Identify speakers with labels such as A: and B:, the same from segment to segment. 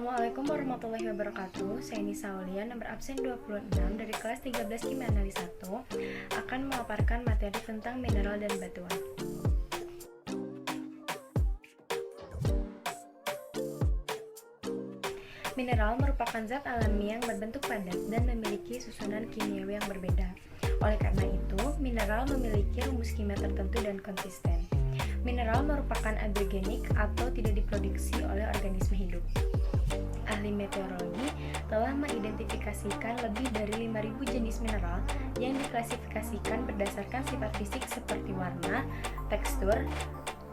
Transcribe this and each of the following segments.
A: Assalamualaikum warahmatullahi wabarakatuh. Saya Nisa Aulia, nomor absen 26 dari kelas 13 Kimia Analis 1 akan memaparkan materi tentang mineral dan batuan. Mineral merupakan zat alami yang berbentuk padat dan memiliki susunan kimiawi yang berbeda. Oleh karena itu, mineral memiliki rumus kimia tertentu dan konsisten. Mineral merupakan agrogenik atau tidak diproduksi oleh organisme hidup. Ahli meteorologi telah mengidentifikasikan lebih dari 5.000 jenis mineral yang diklasifikasikan berdasarkan sifat fisik seperti warna, tekstur,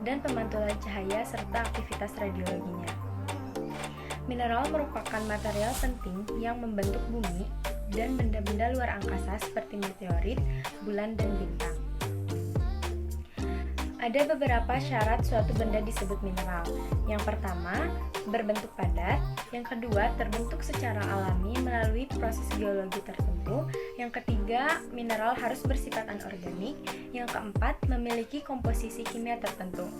A: dan pemantulan cahaya serta aktivitas radiologinya. Mineral merupakan material penting yang membentuk bumi dan benda-benda luar angkasa seperti meteorit, bulan, dan bintang. Ada beberapa syarat suatu benda disebut mineral. Yang pertama, berbentuk padat. Yang kedua, terbentuk secara alami melalui proses geologi tertentu. Yang ketiga, mineral harus bersifat anorganik. Yang keempat, memiliki komposisi kimia tertentu.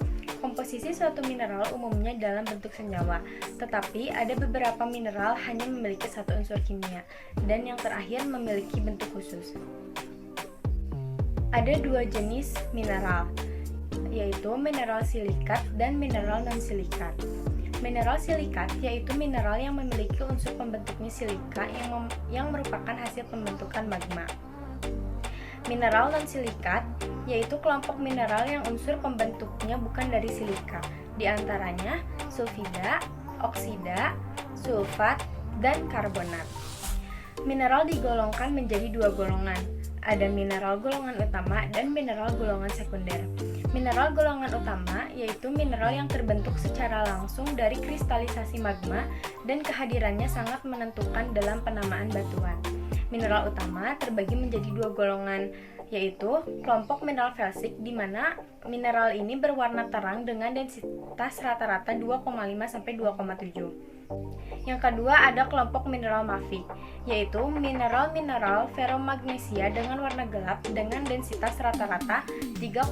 A: Komposisi suatu mineral umumnya dalam bentuk senyawa, tetapi ada beberapa mineral hanya memiliki satu unsur kimia, dan yang terakhir memiliki bentuk khusus. Ada dua jenis mineral, yaitu mineral silikat dan mineral non-silikat. Mineral silikat yaitu mineral yang memiliki unsur pembentuknya silika yang merupakan hasil pembentukan magma. Mineral non-silikat yaitu kelompok mineral yang unsur pembentuknya bukan dari silika, di antaranya sulfida, oksida, sulfat, dan karbonat. Mineral digolongkan menjadi dua golongan. Ada mineral golongan utama dan mineral golongan sekunder. Mineral golongan utama yaitu mineral yang terbentuk secara langsung dari kristalisasi magma dan kehadirannya sangat menentukan dalam penamaan batuan. Mineral utama terbagi menjadi dua golongan, yaitu kelompok mineral felsik di mana mineral ini berwarna terang dengan densitas rata-rata 2,5 sampai 2,7. Yang kedua ada kelompok mineral mafik, yaitu mineral-mineral ferromagnesia dengan warna gelap dengan densitas rata-rata 3,0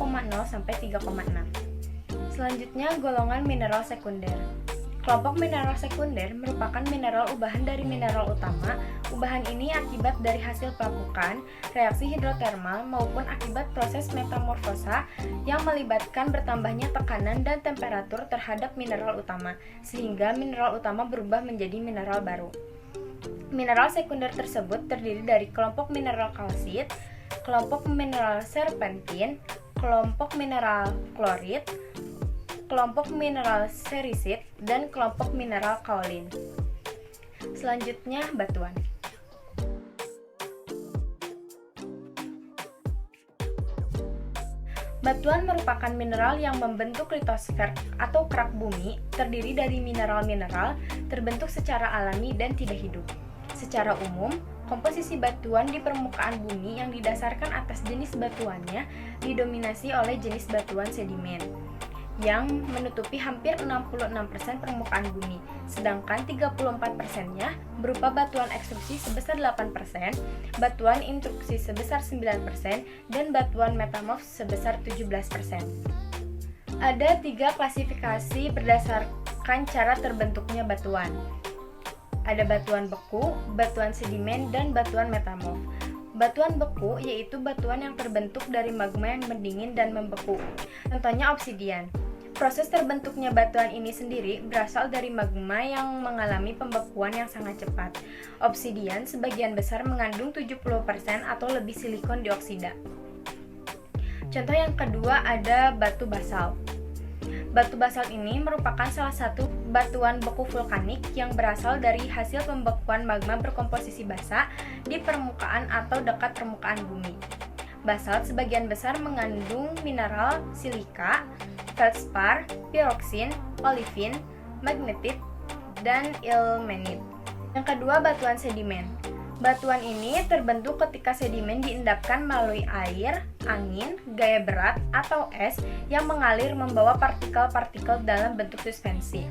A: sampai 3,6. Selanjutnya golongan mineral sekunder. Kelompok mineral sekunder merupakan mineral ubahan dari mineral utama. Ubahan ini akibat dari hasil pelapukan, reaksi hidrotermal, maupun akibat proses metamorfosa yang melibatkan bertambahnya tekanan dan temperatur terhadap mineral utama, sehingga mineral utama berubah menjadi mineral baru. Mineral sekunder tersebut terdiri dari kelompok mineral kalsit, kelompok mineral serpentin, kelompok mineral klorit, kelompok mineral serisit, dan kelompok mineral kaolin. Selanjutnya, batuan. Batuan merupakan mineral yang membentuk litosfer atau kerak bumi, terdiri dari mineral-mineral terbentuk secara alami dan tidak hidup. Secara umum, komposisi batuan di permukaan bumi yang didasarkan atas jenis batuannya didominasi oleh jenis batuan sedimen, yang menutupi hampir 66% permukaan bumi, sedangkan 34%-nya berupa batuan ekstrusi sebesar 8%, batuan intruksi sebesar 9%, dan batuan metamorf sebesar 17%. Ada 3 klasifikasi berdasarkan cara terbentuknya batuan. Ada batuan beku, batuan sedimen, dan batuan metamorf. Batuan beku yaitu batuan yang terbentuk dari magma yang mendingin dan membeku. Contohnya obsidian. Proses terbentuknya batuan ini sendiri berasal dari magma yang mengalami pembekuan yang sangat cepat. Obsidian sebagian besar mengandung 70% atau lebih silikon dioksida. Contoh yang kedua ada batu basalt. Batu basalt ini merupakan salah satu batuan beku vulkanik yang berasal dari hasil pembekuan magma berkomposisi basa di permukaan atau dekat permukaan bumi. Basalt sebagian besar mengandung mineral silika, feldspar, piroksin, olivin, magnetit, dan ilmenit. Yang kedua, batuan sedimen. Batuan ini terbentuk ketika sedimen diendapkan melalui air, angin, gaya berat, atau es yang mengalir membawa partikel-partikel dalam bentuk suspensi.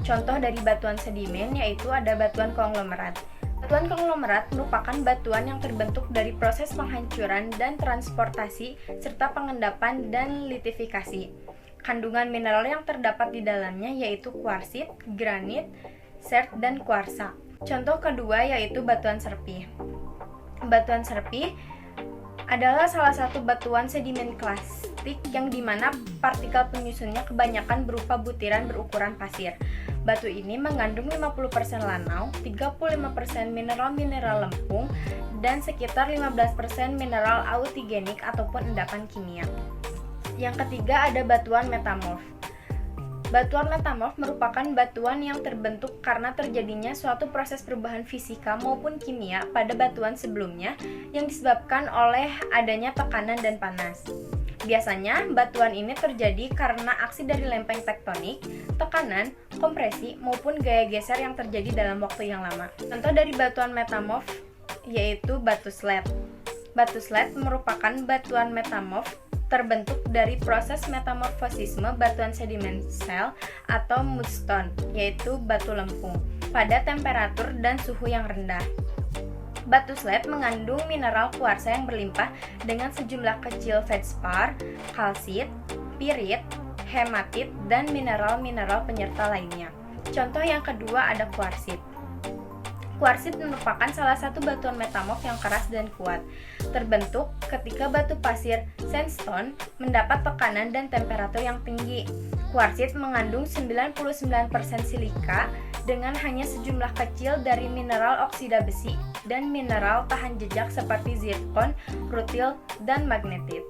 A: Contoh dari batuan sedimen yaitu ada batuan konglomerat. Batuan konglomerat merupakan batuan yang terbentuk dari proses penghancuran dan transportasi serta pengendapan dan litifikasi. Kandungan mineral yang terdapat di dalamnya yaitu kuarsit, granit, sert, dan kuarsa. Contoh kedua yaitu batuan serpih. Batuan serpih adalah salah satu batuan sedimen klasik yang dimana partikel penyusunnya kebanyakan berupa butiran berukuran pasir. Batu ini mengandung 50% lanau, 35% mineral-mineral lempung, dan sekitar 15% mineral autigenik ataupun endapan kimia. Yang ketiga ada batuan metamorf. Batuan metamorf merupakan batuan yang terbentuk karena terjadinya suatu proses perubahan fisika maupun kimia pada batuan sebelumnya yang disebabkan oleh adanya tekanan dan panas. Biasanya, batuan ini terjadi karena aksi dari lempeng tektonik, tekanan, kompresi, maupun gaya geser yang terjadi dalam waktu yang lama. Contoh dari batuan metamorf yaitu batu slat. Batu slat merupakan batuan metamorf terbentuk dari proses metamorfosisme batuan sedimental atau mudstone, yaitu batu lempung, pada temperatur dan suhu yang rendah. Batu slat mengandung mineral kuarsa yang berlimpah dengan sejumlah kecil feldspar, kalsit, pirit, hematit, dan mineral-mineral penyerta lainnya. Contoh yang kedua ada kuarsit. Kuarsit merupakan salah satu batuan metamorf yang keras dan kuat, terbentuk ketika batu pasir sandstone mendapat tekanan dan temperatur yang tinggi. Kuarsit mengandung 99% silika dengan hanya sejumlah kecil dari mineral oksida besi dan mineral tahan jejak seperti zirkon, rutil, dan magnetit.